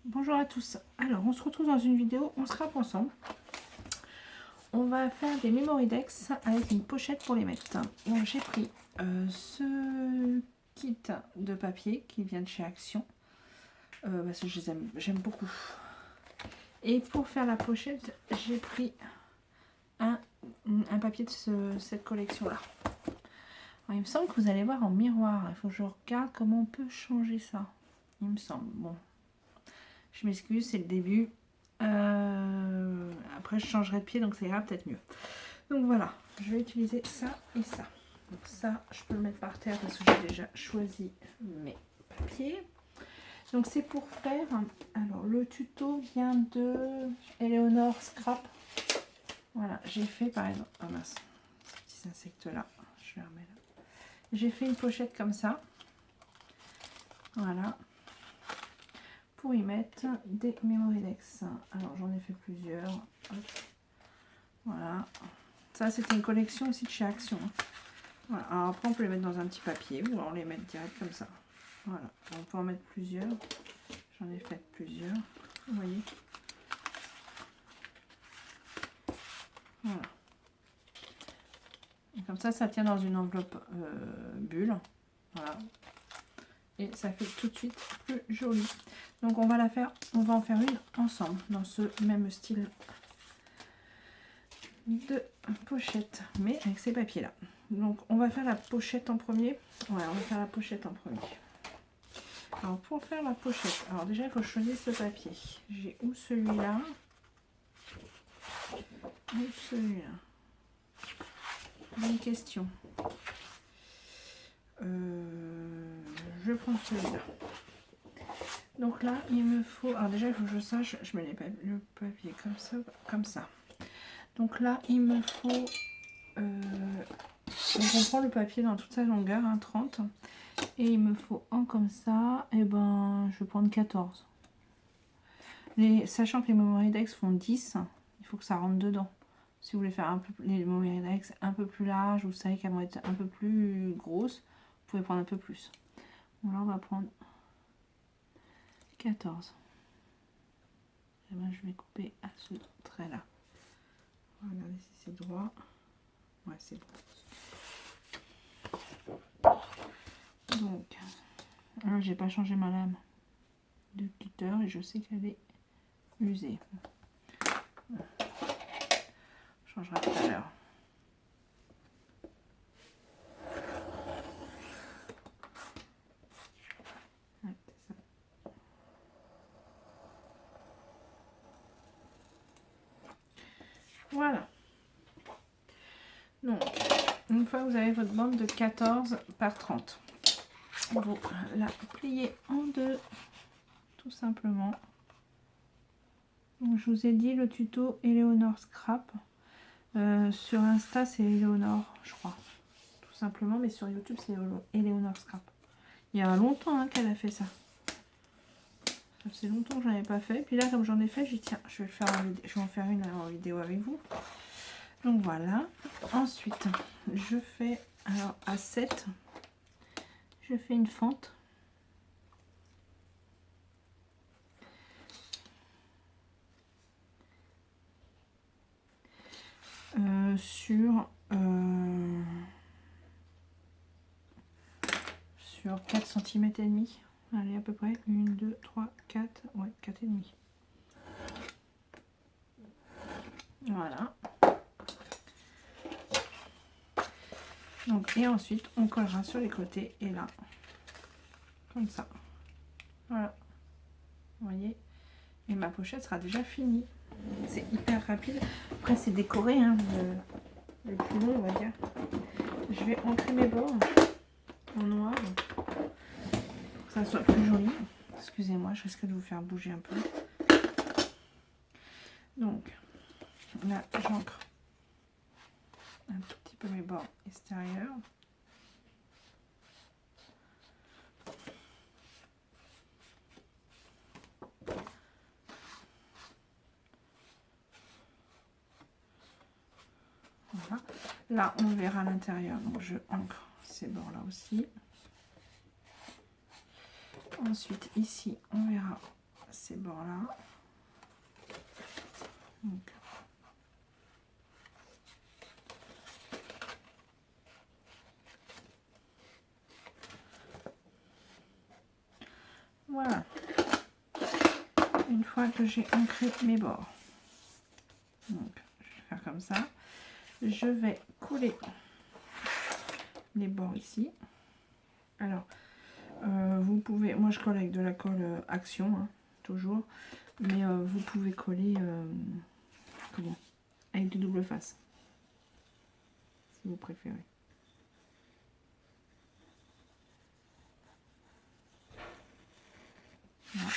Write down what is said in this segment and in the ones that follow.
Bonjour à tous. Alors, on se retrouve dans une vidéo, on se rappe ensemble. On va faire des Memorydex avec une pochette pour les mettre. Donc, j'ai pris ce kit de papier qui vient de chez Action. Parce que j'aime beaucoup. Et pour faire la pochette, j'ai pris un papier de cette collection-là. Il me semble que vous allez voir en miroir. Il faut que je regarde comment on peut changer ça. Il me semble. Bon. Je m'excuse, c'est le début. Après, je changerai de pied, donc ça ira peut-être mieux. Donc voilà, je vais utiliser ça et ça. Donc ça, je peux le mettre par terre parce que j'ai déjà choisi mes papiers. Donc c'est pour faire... Alors, le tuto vient de Eleonore Scrap. Voilà, j'ai fait par exemple... Oh mince, ces petits insectes-là. Je les remets là. J'ai fait une pochette comme ça. Voilà. Pour y mettre des Memorydex. Alors j'en ai fait plusieurs. Hop. Voilà. Ça c'était une collection aussi de chez Action. Voilà. Alors après on peut les mettre dans un petit papier ou alors les mettre direct comme ça. Voilà. On peut en mettre plusieurs. J'en ai fait plusieurs. Vous voyez. Voilà. Et comme ça tient dans une enveloppe bulle. Voilà. Et ça fait tout de suite plus joli. Donc on va en faire une ensemble dans ce même style de pochette, mais avec ces papiers là. Donc on va faire la pochette en premier. Ouais, on va faire la pochette en premier. Alors pour faire la pochette, alors déjà il faut choisir ce papier. J'ai ou celui-là ou celui-là. Bonne question. Je prends celui-là. Donc là il me faut, alors déjà il faut que je sache, je mets le papier comme ça. Donc là il me faut donc on prend le papier dans toute sa longueur, 30. Et il me faut un comme ça. Et ben je vais prendre 14. Sachant que les Memorydex font 10, il faut que ça rentre dedans. Si vous voulez faire les Memorydex un peu plus larges, vous savez qu'elles vont être un peu plus grosses, vous pouvez prendre un peu plus. Donc là on va prendre 14. Et ben je vais couper à ce trait là. Regardez si c'est droit. Ouais, c'est bon. Donc, j'ai pas changé ma lame de cutter et je sais qu'elle est usée. Je changerai tout à l'heure. Ouais, c'est ça. Voilà. Donc, une fois que vous avez votre bande de 14 par 30, vous la pliez en deux, tout simplement. Donc, je vous ai dit le tuto Eleonore Scrap. Sur Insta, c'est Eleonore, je crois. Tout simplement, mais sur YouTube, c'est Eleonore Scrap. Il y a longtemps qu'elle a fait ça. Ça faisait longtemps que j'en avais pas fait. Puis là, comme j'en ai fait, j'ai dit tiens, je vais en faire une en vidéo avec vous. Donc voilà. Ensuite, je fais alors à 7, je fais une fente. Sur 4 cm et demi. Allez, à peu près 1, 2, 3, 4, ouais, 4 et demi. Voilà. Donc, et ensuite, on collera sur les côtés et là, comme ça. Voilà. Vous voyez. Et ma pochette sera déjà finie. C'est hyper rapide. Après, c'est décoré, hein, le plus long, on va dire. Je vais ancrer mes bords en noir pour que ça soit plus joli. Excusez-moi, je risque de vous faire bouger un peu. Donc, là, j'ancre un tout petit peu mes bords extérieurs. Voilà. Là, on verra à l'intérieur. Donc, je ancre ces bords-là aussi. Ensuite, ici, on verra ces bords-là. Donc, voilà. Une fois que j'ai ancré mes bords, donc je vais faire comme ça. Je vais coller les bords ici. Alors, vous pouvez, moi je colle avec de la colle Action, hein, toujours, mais vous pouvez coller comment, avec du double face, si vous préférez. Voilà.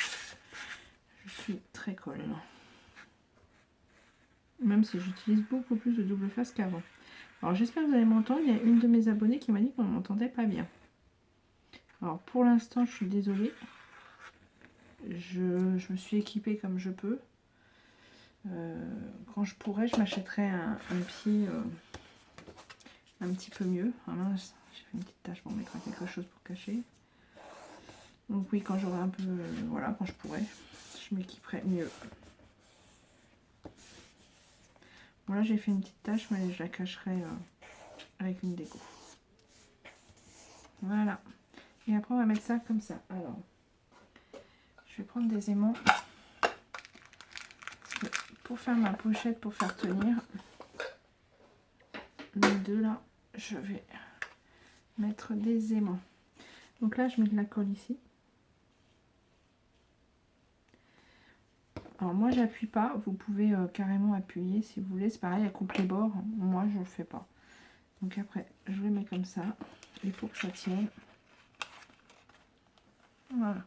Je suis très colle, même si j'utilise beaucoup plus de double face qu'avant. Alors j'espère que vous allez m'entendre. Il y a une de mes abonnées qui m'a dit qu'on ne m'entendait pas bien. Alors pour l'instant, je suis désolée. Je me suis équipée comme je peux. Quand je pourrais, je m'achèterais un pied un petit peu mieux. Ah mince, j'ai fait une petite tache pour mettre quelque chose pour cacher. Donc oui, quand j'aurai un peu, voilà, quand je pourrais, je m'équiperai mieux. Voilà, j'ai fait une petite tache, mais je la cacherai avec une déco. Voilà. Et après, on va mettre ça comme ça. Alors, je vais prendre des aimants. Pour faire ma pochette, pour faire tenir les deux là, je vais mettre des aimants. Donc là, je mets de la colle ici. Alors moi, j'appuie pas. Vous pouvez carrément appuyer si vous voulez. C'est pareil, elle coupe les bords. Moi, je le fais pas. Donc après, je le mets comme ça. Et pour que ça tienne. Voilà.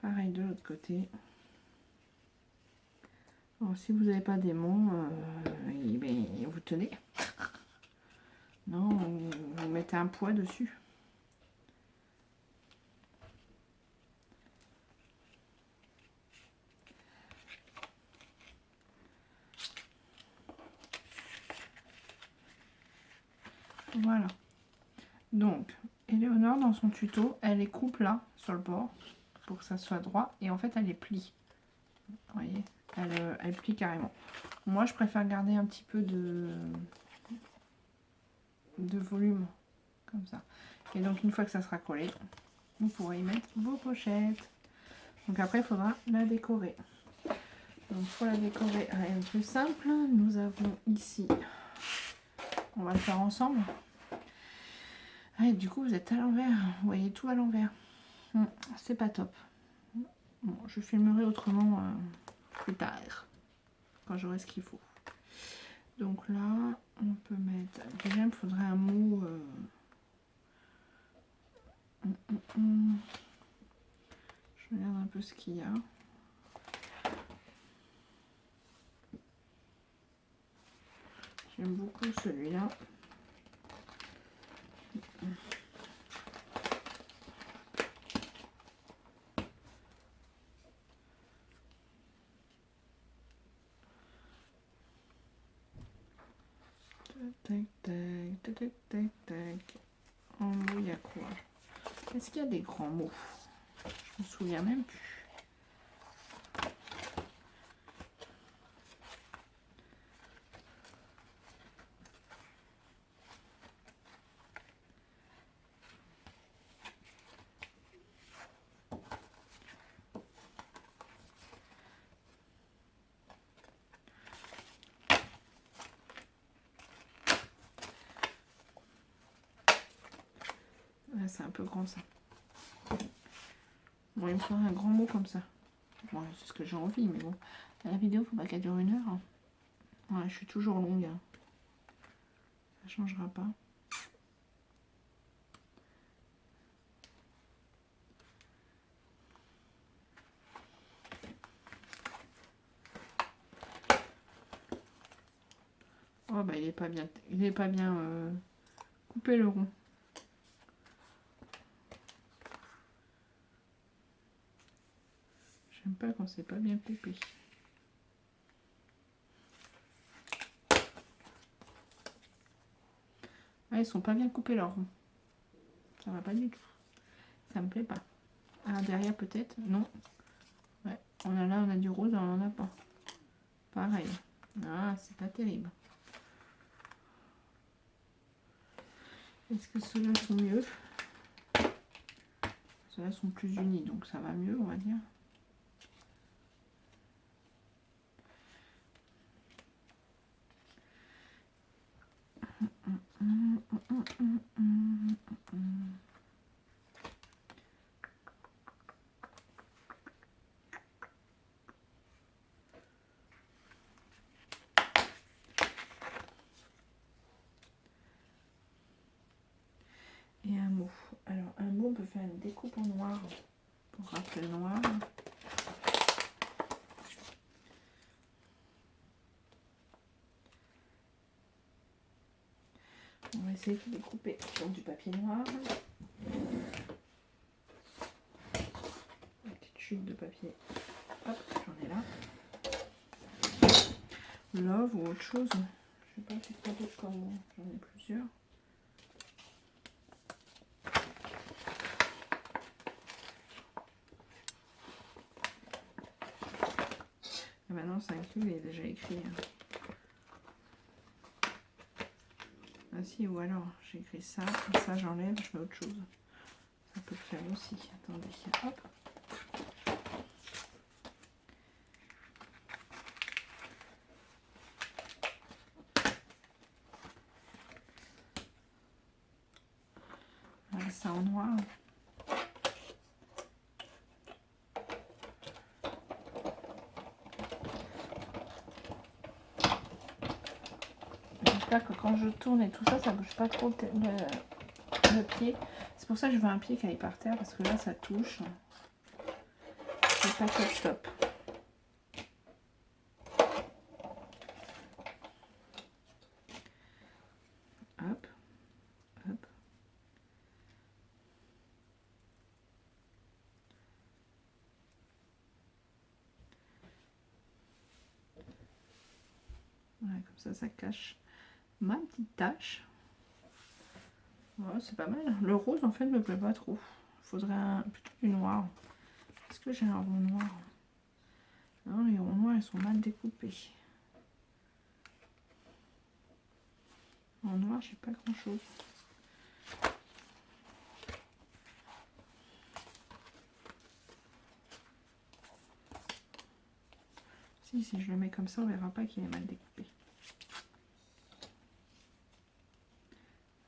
Pareil de l'autre côté. Alors, si vous n'avez pas d'aimant, vous tenez. Non, vous mettez un poids dessus. Voilà. Donc, Éléonore, dans son tuto, elle les coupe là, sur le bord, pour que ça soit droit. Et en fait, elle les plie. Vous voyez, elle plie carrément. Moi, je préfère garder un petit peu de volume, comme ça. Et donc, une fois que ça sera collé, vous pourrez y mettre vos pochettes. Donc après, il faudra la décorer. Donc, pour la décorer, rien de plus simple. Nous avons ici, on va le faire ensemble. Ah, du coup, vous êtes à l'envers. Vous voyez tout à l'envers. C'est pas top. Bon, je filmerai autrement plus tard, quand j'aurai ce qu'il faut. Donc là, on peut mettre... Déjà, il me faudrait un mot... Je regarde un peu ce qu'il y a. J'aime beaucoup celui-là. Tac, tac, tac, tac, tac, tac. En mots, il y a quoi? Est-ce qu'il y a des grands mots? Je me souviens même plus. C'est un peu grand ça. Bon, il me faudrait un grand mot comme ça. Bon, c'est ce que j'ai envie, mais bon. La vidéo, faut pas qu'elle dure 1 heure. Ouais, je suis toujours longue. Ça changera pas. Oh bah il est pas bien coupé le rond. J'aime pas quand c'est pas bien coupé. Ah, ils sont pas bien coupés leurs ronds. Ça va pas du tout. Ça me plaît pas. Ah, derrière peut-être. Non. Ouais. On a là, on a du rose, on en a pas. Pareil. Ah, c'est pas terrible. Est-ce que ceux-là sont mieux? Ceux-là sont plus unis, donc ça va mieux, on va dire. Et un mot. Alors, un mot, on peut faire une découpe en noir pour rappeler le noir. On va essayer de découper sur du papier noir. Une petite chute de papier. Hop, j'en ai là. Love ou autre chose. Je sais pas, c'est quoi d'autre comme mot. J'en ai plusieurs. Et maintenant, ça inclut, il est déjà écrit. Ah si, ou alors j'ai écrit ça, et ça j'enlève, je fais autre chose. Ça peut le faire aussi. Attendez, hop. Voilà, ça en noir. J'espère que quand je tourne et tout ça, ça bouge pas trop le pied. C'est pour ça que je veux un pied qui aille par terre, parce que là ça touche. C'est pas top top. Hop, hop. Voilà, comme ça cache ma petite tache. Voilà, c'est pas mal. Le rose en fait me plaît pas trop. Il faudrait plutôt du noir. Est-ce que j'ai un rond noir? Non, les ronds noirs ils sont mal découpés. En noir, j'ai pas grand chose. Si je le mets comme ça, on verra pas qu'il est mal découpé.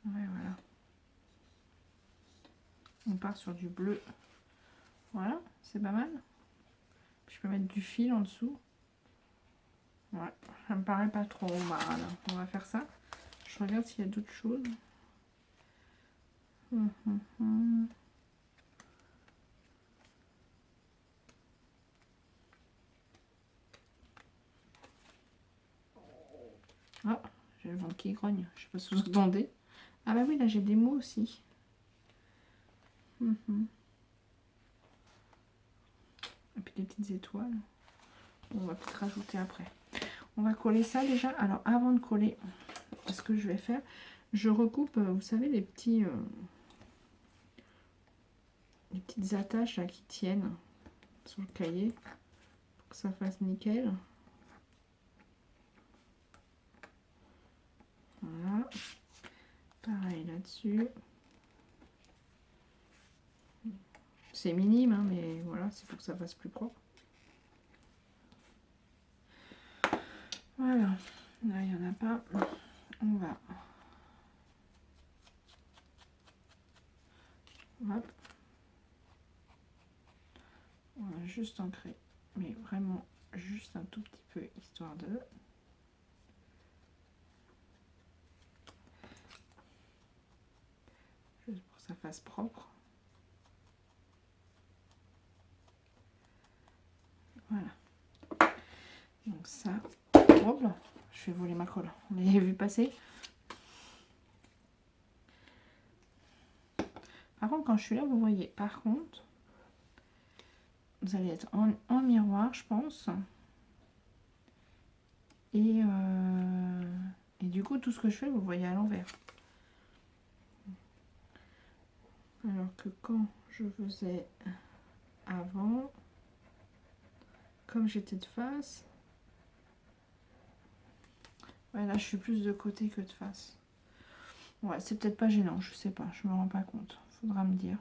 Ouais, voilà. On part sur du bleu. Voilà, c'est pas mal. Puis je peux mettre du fil en dessous. Ouais, ça me paraît pas trop mal. On va faire ça. Je regarde s'il y a d'autres choses. Ah, j'ai le ventre qui grogne. Je sais pas si vous entendez. Ah bah oui, là j'ai des mots aussi. Et puis des petites étoiles. On va peut-être rajouter après. On va coller ça déjà. Alors avant de coller, ce que je vais faire, je recoupe, vous savez, les petites attaches là, qui tiennent sur le cahier pour que ça fasse nickel. Voilà. Pareil là-dessus. C'est minime, hein, mais voilà, c'est pour que ça fasse plus propre. Voilà. Là, il n'y en a pas. On va... Hop. On va juste ancrer. Mais vraiment, juste un tout petit peu, histoire de... Juste pour que ça fasse propre. Voilà. Donc ça... Hop là, je fais voler ma colle. Vous l'avez vu passer. Par contre, quand je suis là, vous voyez. Par contre, vous allez être en miroir, je pense. Et du coup, tout ce que je fais, vous voyez à l'envers. Alors que quand je faisais avant. Comme j'étais de face. Ouais, là je suis plus de côté que de face. Ouais, c'est peut-être pas gênant, je sais pas, je me rends pas compte. Faudra me dire.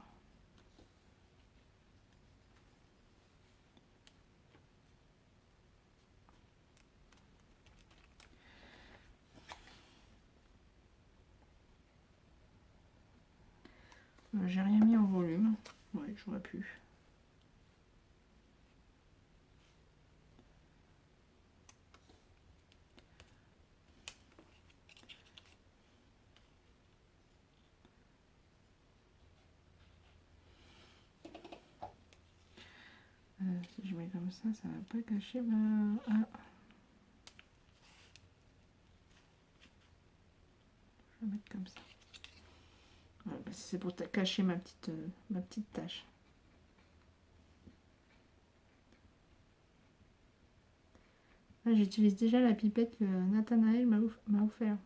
J'ai rien mis en volume. Ouais, j'aurais pu. Si je mets comme ça va pas cacher ma... Ah. Je vais mettre comme ça. Ouais, bah, c'est pour cacher ma petite tache. J'utilise déjà la pipette que Nathanaël m'a offert.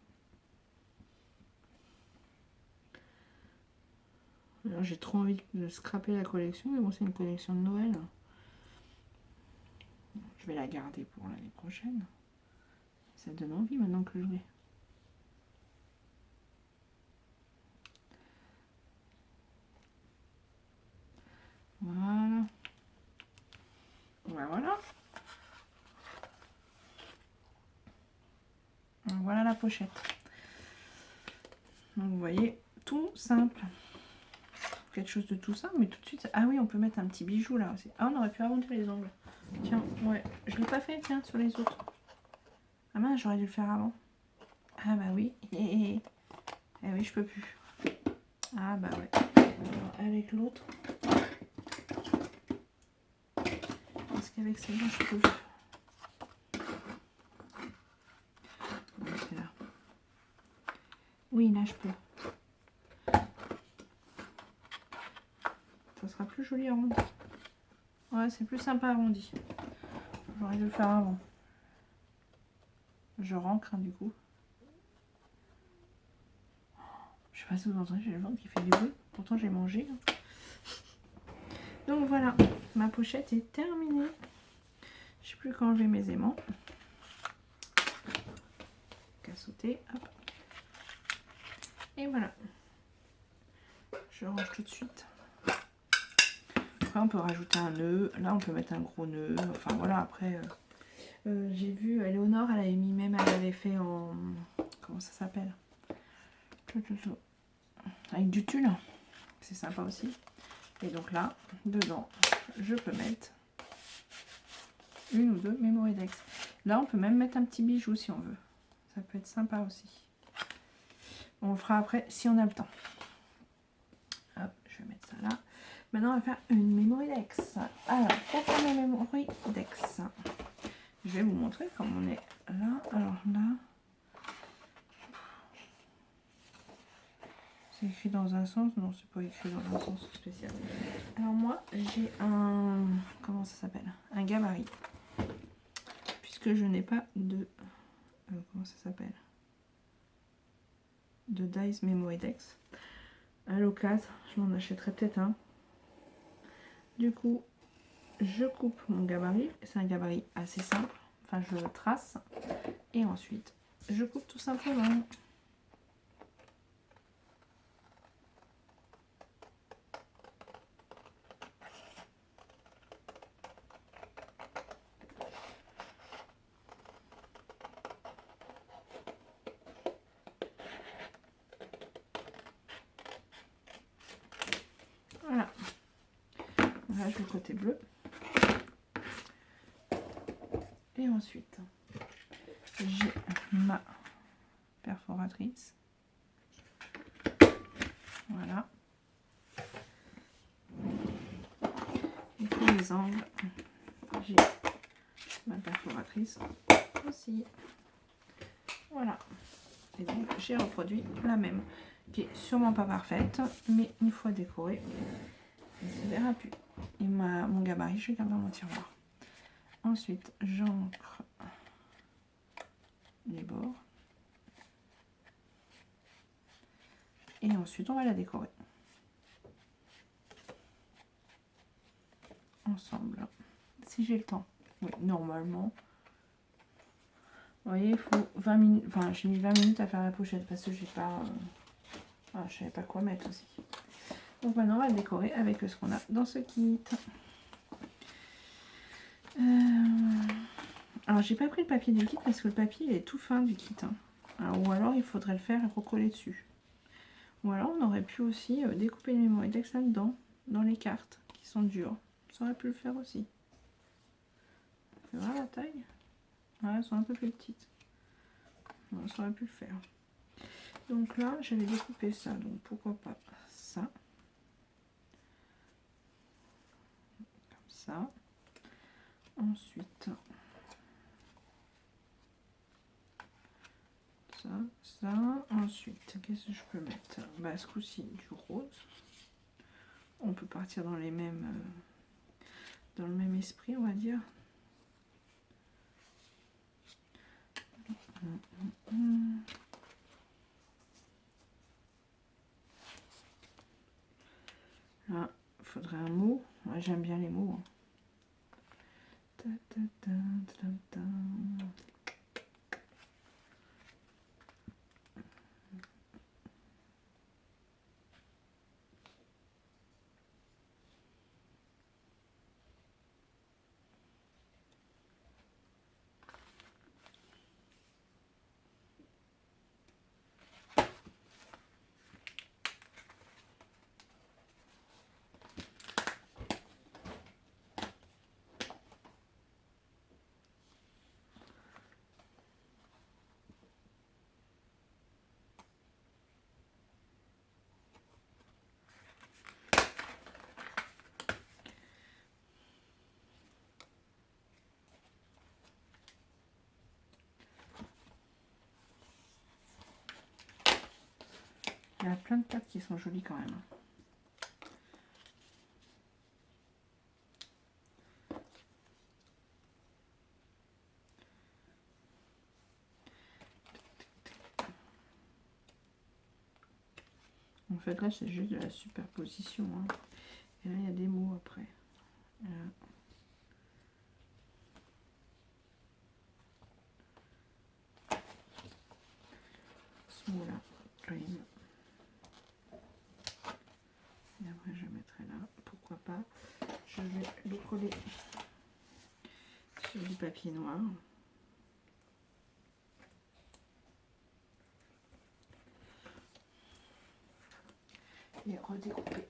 Alors j'ai trop envie de scraper la collection, mais bon, c'est une collection de Noël. Je vais la garder pour l'année prochaine. Ça donne envie maintenant que je l'ai. Voilà. Ouais, voilà. Donc, voilà la pochette. Donc vous voyez, tout simple. Quelque chose de tout simple, mais tout de suite... Ah oui, on peut mettre un petit bijou là aussi. Ah, on aurait pu arrondir les ongles. Tiens, ouais. Je l'ai pas fait, tiens, sur les autres. Ah mince, j'aurais dû le faire avant. Ah bah oui. Eh oui, je peux plus. Ah bah ouais. Alors, avec l'autre. Parce qu'avec celle-là, je peux. Là. Oui, là, je peux. Ça sera plus joli arrondi. Ouais, c'est plus sympa arrondi. J'aurais dû le faire avant. Je rancre, hein, du coup. Je sais pas si vous entendez, j'ai le ventre qui fait du bruit. Pourtant, j'ai mangé. Donc voilà, ma pochette est terminée. Je sais plus quand enlever mes aimants. Qu'à sauter, hop. Et voilà. Je range tout de suite. Après, on peut rajouter un nœud. Là, on peut mettre un gros nœud. Enfin voilà, après, j'ai vu Léonore, elle avait mis même, elle avait fait en... Comment ça s'appelle? Avec du tulle. C'est sympa aussi. Et donc là, dedans, je peux mettre une ou deux Mémoridex. Là, on peut même mettre un petit bijou si on veut. Ça peut être sympa aussi. On le fera après si on a le temps. Hop, je vais mettre ça là. Maintenant, on va faire une Mémoridex. Alors, pour faire ma Mémoridex, je vais vous montrer comment on est là. Alors là, c'est écrit dans un sens. Non, c'est pas écrit dans un sens spécial. Alors moi, j'ai un... Comment ça s'appelle? Un gabarit. Puisque je n'ai pas de... comment ça s'appelle? De Dies Mémoridex. À l'occasion, je m'en achèterai peut-être un. Du coup, je coupe mon gabarit. C'est un gabarit assez simple. Enfin, je le trace. Et ensuite, je coupe tout simplement. Voilà. Là, je vais le côté bleu. Et ensuite, j'ai ma perforatrice. Voilà. Et pour les angles, j'ai ma perforatrice aussi. Voilà. Et donc, j'ai reproduit la même, qui est sûrement pas parfaite, mais une fois décorée, ça ne se verra plus. Et mon gabarit, je le garde dans mon tiroir. Ensuite, j'ancre les bords. Et ensuite, on va la décorer. ensemble. Si j'ai le temps. Oui, normalement. Vous voyez, il faut 20 minutes. Enfin, j'ai mis 20 minutes à faire la pochette parce que j'ai pas. Je savais pas quoi mettre aussi. Donc maintenant, on va le décorer avec ce qu'on a dans ce kit. Alors, j'ai pas pris le papier du kit parce que le papier il est tout fin du kit. Hein. Alors, ou alors, il faudrait le faire et recoller dessus. Ou alors, on aurait pu aussi découper les mémoires là-dedans, dans les cartes qui sont dures. Ça aurait pu le faire aussi. C'est vrai la taille? Ouais, elles sont un peu plus petites. Ouais, ça aurait pu le faire. Donc là, j'avais découpé ça, donc pourquoi pas ça. Comme ça. Ensuite, ça. Ensuite, qu'est-ce que je peux mettre? Bah, ce coup-ci, du rose. On peut partir dans les mêmes... dans le même esprit, on va dire. Là, il faudrait un mot. Ouais, j'aime bien les mots. Hein. Ta, ta, ta, ta, ta. Il y a plein de pattes qui sont jolies quand même. En fait, là, c'est juste de la superposition. Hein. Et là, il y a des mots après. Là. Ce mot-là, cream. Et après, je mettrai là. Pourquoi pas. Je vais le coller sur du papier noir. Et redécouper.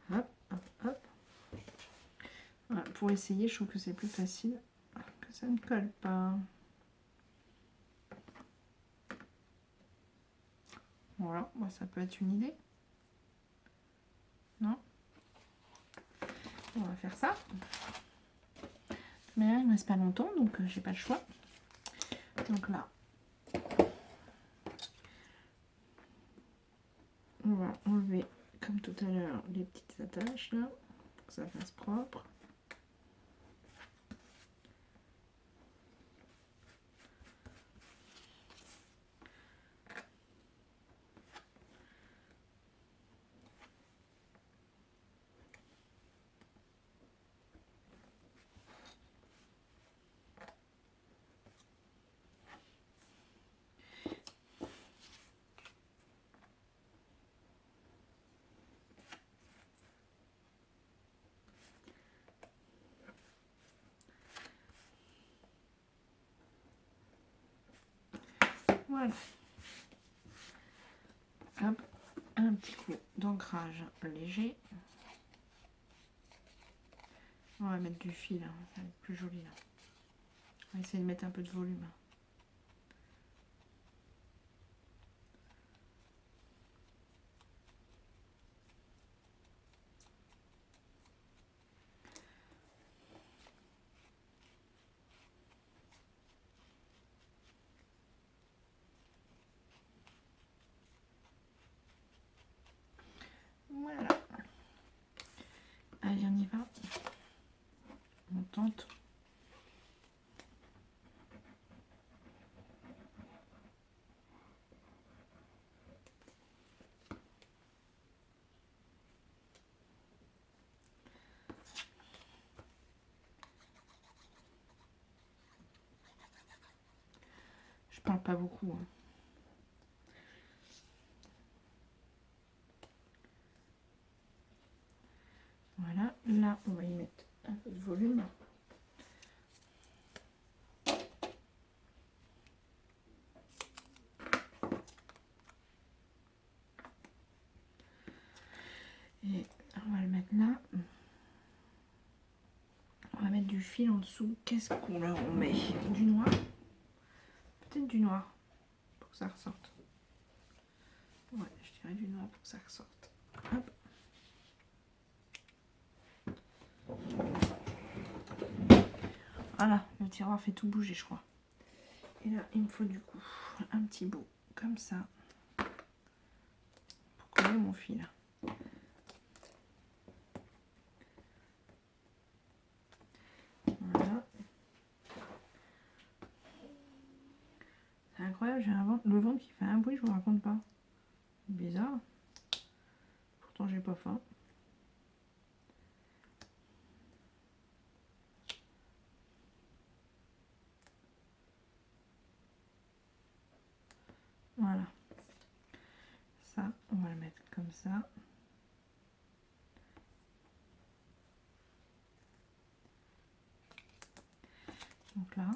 Hop, hop, hop. Voilà, pour essayer, je trouve que c'est plus facile, que ça ne colle pas. Voilà, moi ça peut être une idée. Non? On va faire ça. Mais là, il ne reste pas longtemps, donc j'ai pas le choix. Donc là, on va enlever, comme tout à l'heure, les petites attaches là, pour que ça fasse propre. Voilà. Hop, un petit coup d'ancrage léger. On va mettre du fil, hein, ça va être plus joli là. On va essayer de mettre un peu de volume. parle pas beaucoup. Hein. Voilà, là on va y mettre un peu de volume. Et on va le mettre là. On va mettre du fil en dessous. Qu'est-ce couleur on met? Du noir? Peut-être du noir pour que ça ressorte. Ouais, je dirais du noir pour que ça ressorte. Hop. Voilà, le tiroir fait tout bouger, je crois. Et là, il me faut du coup un petit bout comme ça pour coller mon fil. Voilà. C'est incroyable, j'ai le ventre qui fait un bruit, je vous raconte pas. Bizarre. Pourtant, j'ai pas faim. Voilà. Ça, on va le mettre comme ça. Donc là.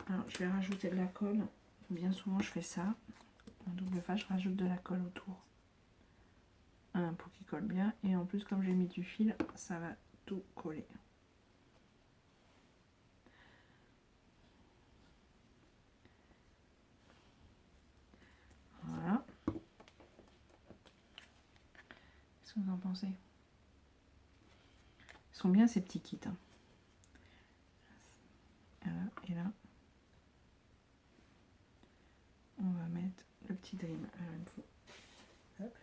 Alors, je vais rajouter de la colle. Bien souvent, je fais ça. En double face, je rajoute de la colle autour. Pour qu'il colle bien. Et en plus, comme j'ai mis du fil, ça va tout coller. Voilà. Qu'est-ce que vous en pensez? Ils sont bien ces petits kits. Hein. Voilà. Et là, on va mettre le petit dream. Alors, il me faut... Hop.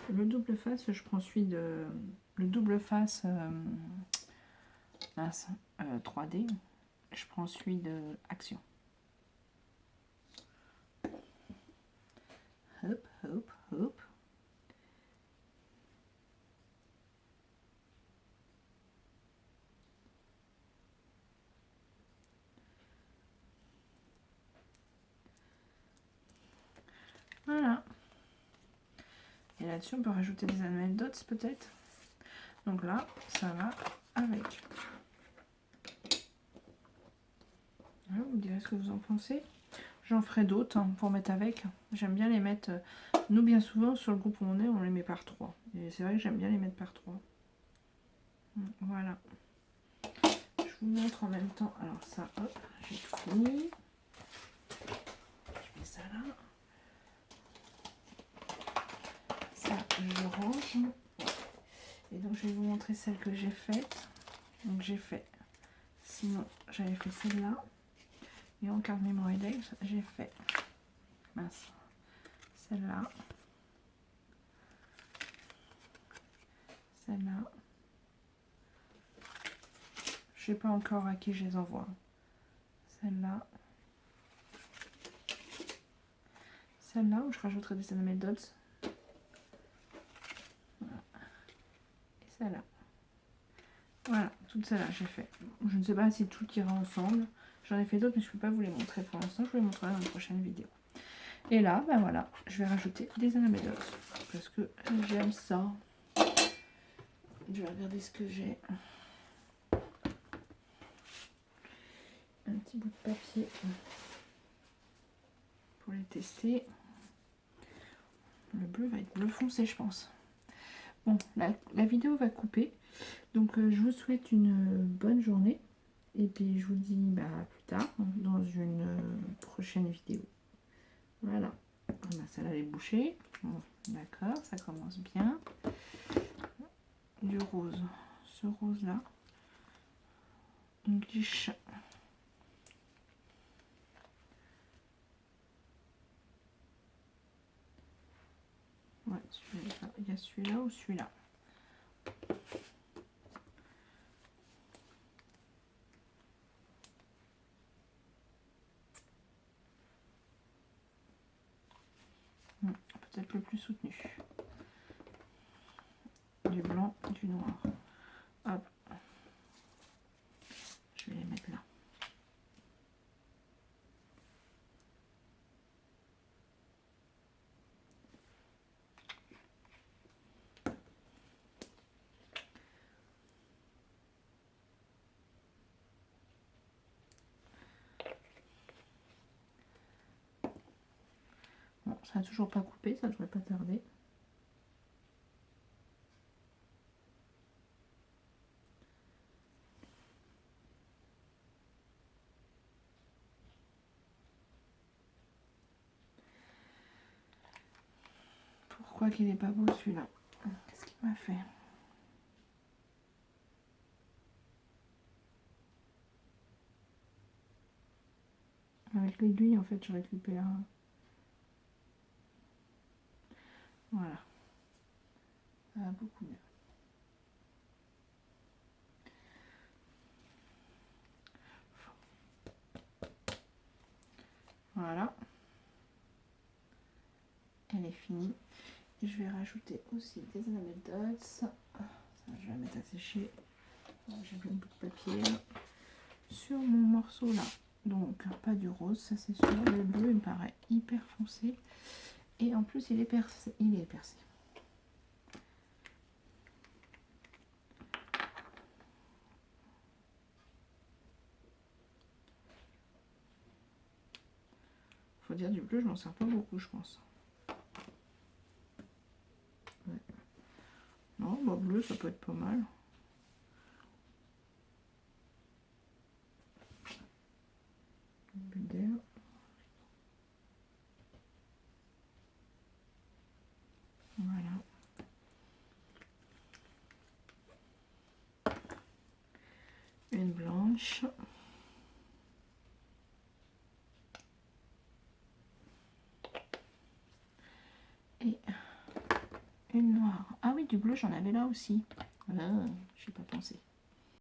Le double face, je prends celui de... Le double face 3D, je prends celui de Action. Hop, hop, hop. Voilà. Et là-dessus, on peut rajouter des anneaux dots peut-être. Donc là, ça va avec. Voilà, vous me direz ce que vous en pensez. J'en ferai d'autres hein, pour mettre avec. J'aime bien les mettre. Nous, bien souvent, sur le groupe où on est, on les met par 3. Et c'est vrai que j'aime bien les mettre par 3. Voilà. Je vous montre en même temps. Alors ça, hop, j'ai tout fini. Je mets ça là. Ça, je range. Et donc, je vais vous montrer celle que j'ai faite. Donc, j'ai fait. Sinon, j'avais fait celle-là. Et en carte Memory Days, j'ai fait. Mince. Celle-là. Celle-là. Je sais pas encore à qui je les envoie. Celle-là. Celle-là où je rajouterai des enamel dots. Voilà. Et celle-là. Voilà, toutes celles-là j'ai fait. Je ne sais pas si tout ira ensemble. J'en ai fait d'autres mais je ne peux pas vous les montrer pour l'instant. Je vous les montrerai dans une prochaine vidéo. Et là, ben voilà, je vais rajouter des enamel dots. Parce que j'aime ça. Je vais regarder ce que j'ai. Un petit bout de papier pour les tester. Le bleu va être bleu foncé, je pense. Bon, la vidéo va couper. Donc, je vous souhaite une bonne journée. Et puis, je vous dis bah, à plus tard dans une prochaine vidéo. Voilà. Voilà, celle-là, elle est bouchée. Bon, d'accord, ça commence bien. Du rose. Ce rose-là. English. Ouais, il y a celui-là ou celui-là. peut-être le plus soutenu. Du blanc, du noir. Hop. Je vais les mettre là. Bon, ça n'a toujours pas coupé, ça devrait pas tarder. Pourquoi qu'il n'est pas beau celui-là? Qu'est-ce qu'il m'a fait? Avec l'aiguille, en fait, je récupère. Voilà. Ça va beaucoup mieux. Voilà. Elle est finie. Et je vais rajouter aussi des enamel dots. Ça, je vais la mettre à sécher. J'ai un bout de papier là, sur mon morceau là. Donc, pas du rose, ça c'est sûr. Le bleu, il me paraît hyper foncé. Et en plus, il est percé. Il est percé. Faut dire du bleu, je m'en sers pas beaucoup, je pense. Ouais. Non, bah, bleu, ça peut être pas mal. Voilà. Une blanche. Et une noire. Ah oui, du bleu, j'en avais là aussi. Ah, j'y ai pas pensé.